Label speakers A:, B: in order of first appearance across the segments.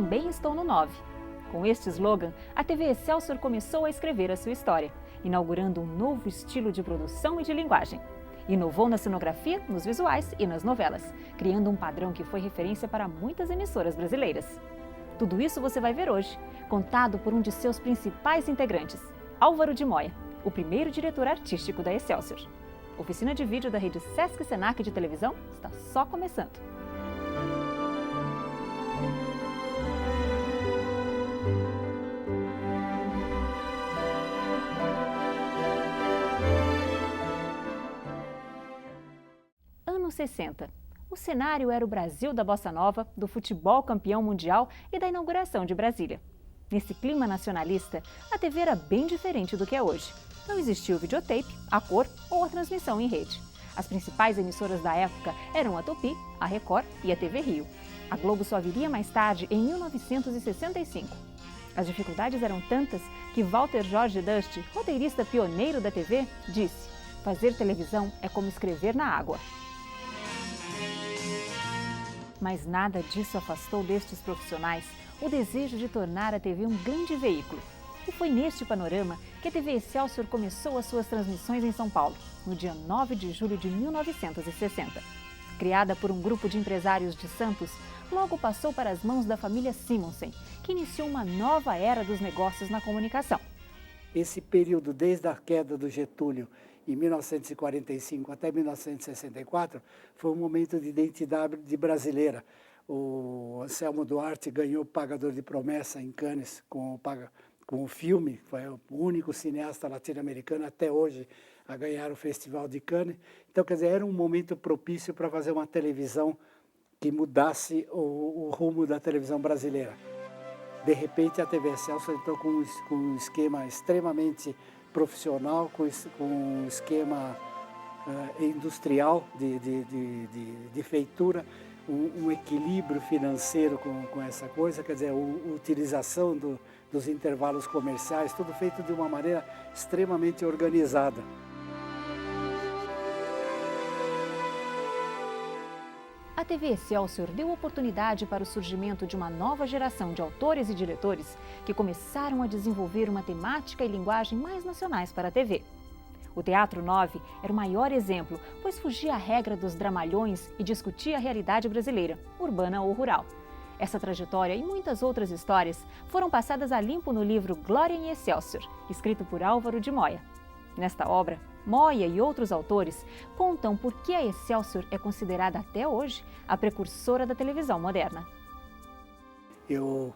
A: também estou no 9. Com este slogan, a TV Excelsior começou a escrever a sua história, inaugurando um novo estilo de produção e de linguagem. Inovou na cenografia, nos visuais e nas novelas, criando um padrão que foi referência para muitas emissoras brasileiras. Tudo isso você vai ver hoje, contado por um de seus principais integrantes, Álvaro de Moya, o primeiro diretor artístico da Excelsior. Oficina de vídeo da rede Sesc Senac de televisão está só começando. Anos 60. O cenário era o Brasil da Bossa Nova, do futebol campeão mundial e da inauguração de Brasília. Nesse clima nacionalista, a TV era bem diferente do que é hoje. Não existia o videotape, a cor ou a transmissão em rede. As principais emissoras da época eram a Tupi, a Record e a TV Rio. A Globo só viria mais tarde, em 1965. As dificuldades eram tantas que Walter Jorge Dust, roteirista pioneiro da TV, disse: "Fazer televisão é como escrever na água." Mas nada disso afastou destes profissionais o desejo de tornar a TV um grande veículo. E foi neste panorama que a TV Excelsior começou as suas transmissões em São Paulo, no dia 9 de julho de 1960. Criada por um grupo de empresários de Santos, logo passou para as mãos da família Simonsen, que iniciou uma nova era dos negócios na comunicação.
B: Esse período, desde a queda do Getúlio, em 1945 até 1964, foi um momento de identidade brasileira. O Anselmo Duarte ganhou o Pagador de Promessa em Cannes com o filme, foi o único cineasta latino-americano até hoje a ganhar o Festival de Cannes. Então, quer dizer, era um momento propício para fazer uma televisão que mudasse o rumo da televisão brasileira. De repente, a TV Excelsior entrou com um esquema extremamente profissional, com um esquema industrial de feitura, um equilíbrio financeiro com essa coisa, quer dizer, a utilização dos intervalos comerciais, tudo feito de uma maneira extremamente organizada.
A: A TV Excelsior deu oportunidade para o surgimento de uma nova geração de autores e diretores que começaram a desenvolver uma temática e linguagem mais nacionais para a TV. O Teatro 9 era o maior exemplo, pois fugia à regra dos dramalhões e discutia a realidade brasileira, urbana ou rural. Essa trajetória e muitas outras histórias foram passadas a limpo no livro Glória em Excelsior, escrito por Álvaro de Moya. Nesta obra, Moya e outros autores contam por que a Excelsior é considerada até hoje a precursora da televisão moderna.
B: Eu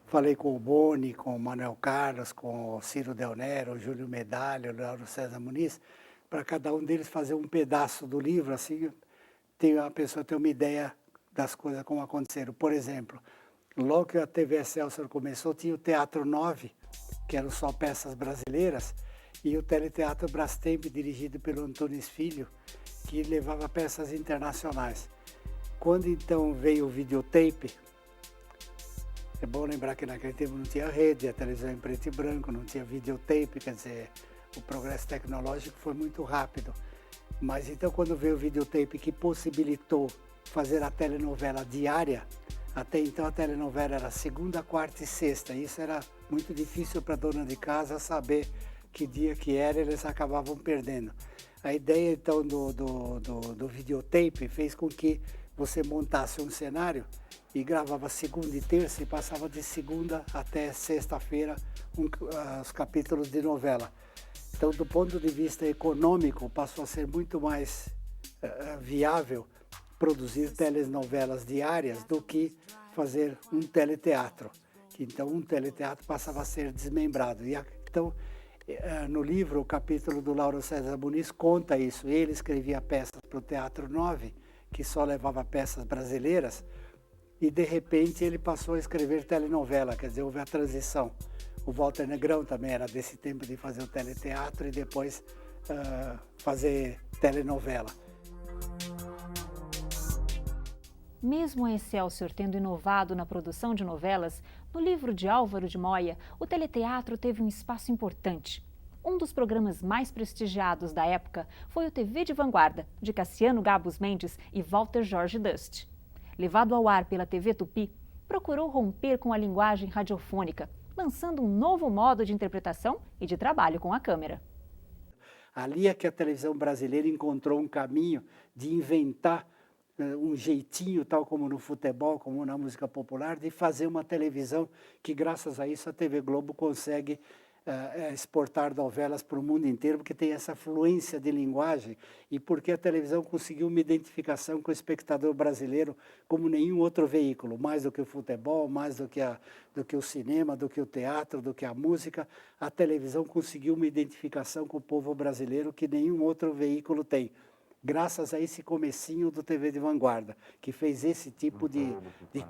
B: falei com o Boni, com o Manuel Carlos, com o Ciro Del Nero, o Júlio Medalha, o Lauro César Muniz, para cada um deles fazer um pedaço do livro, assim a pessoa tem uma ideia das coisas como aconteceram. Por exemplo, logo que a TV Excelsior começou, tinha o Teatro 9, que eram só peças brasileiras, e o Teleteatro Brastemp, dirigido pelo Antunes Filho, que levava peças internacionais. Quando então veio o videotape, é bom lembrar que naquele tempo não tinha rede, a televisão em preto e branco, não tinha videotape, quer dizer, o progresso tecnológico foi muito rápido. Mas então quando veio o videotape que possibilitou fazer a telenovela diária, até então a telenovela era segunda, quarta e sexta, e isso era muito difícil para a dona de casa saber que dia que era, eles acabavam perdendo. A ideia então do videotape fez com que você montasse um cenário e gravava segunda e terça e passava de segunda até sexta-feira os capítulos de novela. Então, do ponto de vista econômico, passou a ser muito mais viável produzir telenovelas diárias do que fazer um teleteatro. Então, um teleteatro passava a ser desmembrado. E então, no livro, o capítulo do Lauro César Muniz conta isso. Ele escrevia peças para o Teatro 9, que só levava peças brasileiras, e de repente ele passou a escrever telenovela, quer dizer, houve a transição. O Walter Negrão também era desse tempo de fazer o teleteatro e depois fazer telenovela.
A: Mesmo a Excelsior tendo inovado na produção de novelas, no livro de Álvaro de Moya, o teleteatro teve um espaço importante. Um dos programas mais prestigiados da época foi o TV de Vanguarda, de Cassiano Gabus Mendes e Walter Jorge Dust. Levado ao ar pela TV Tupi, procurou romper com a linguagem radiofônica, lançando um novo modo de interpretação e de trabalho com a câmera.
B: Ali é que a televisão brasileira encontrou um caminho de inventar um jeitinho, tal como no futebol, como na música popular, de fazer uma televisão que, graças a isso, a TV Globo consegue exportar novelas para o mundo inteiro, porque tem essa fluência de linguagem e porque a televisão conseguiu uma identificação com o espectador brasileiro como nenhum outro veículo, mais do que o futebol, mais do que o cinema, do que o teatro, do que a música. A televisão conseguiu uma identificação com o povo brasileiro que nenhum outro veículo tem, graças a esse comecinho do TV de vanguarda, que fez esse tipo de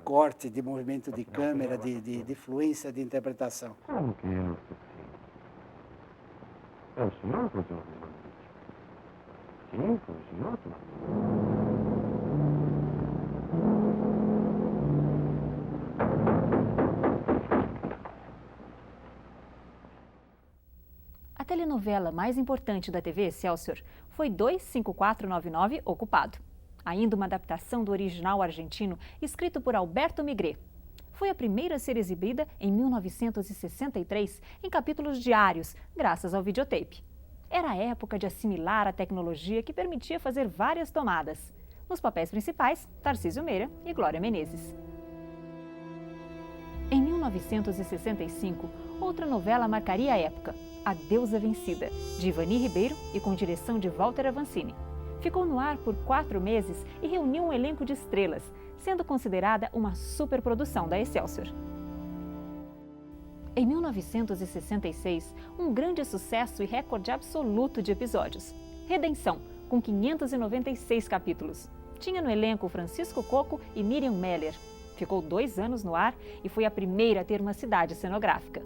B: corte, de movimento de câmera, de fluência de interpretação.
C: É o senhor, doutor? Sim, foi o senhor.
A: A telenovela mais importante da TV Excelsior foi 25499 Ocupado, ainda uma adaptação do original argentino escrito por Alberto Migré. Foi a primeira a ser exibida em 1963 em capítulos diários, graças ao videotape. Era a época de assimilar a tecnologia que permitia fazer várias tomadas. Nos papéis principais, Tarcísio Meira e Glória Menezes. Em 1965, outra novela marcaria a época, A Deusa Vencida, de Ivani Ribeiro e com direção de Walter Avancini. Ficou no ar por 4 meses e reuniu um elenco de estrelas, sendo considerada uma superprodução da Excelsior. Em 1966, um grande sucesso e recorde absoluto de episódios. Redenção, com 596 capítulos. Tinha no elenco Francisco Coco e Miriam Meller. Ficou 2 anos no ar e foi a primeira a ter uma cidade cenográfica.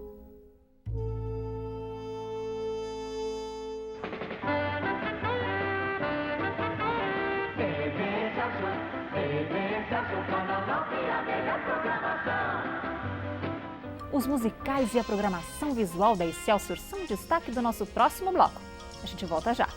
A: Os musicais e a programação visual da Excelsior são destaque do nosso próximo bloco. A gente volta já.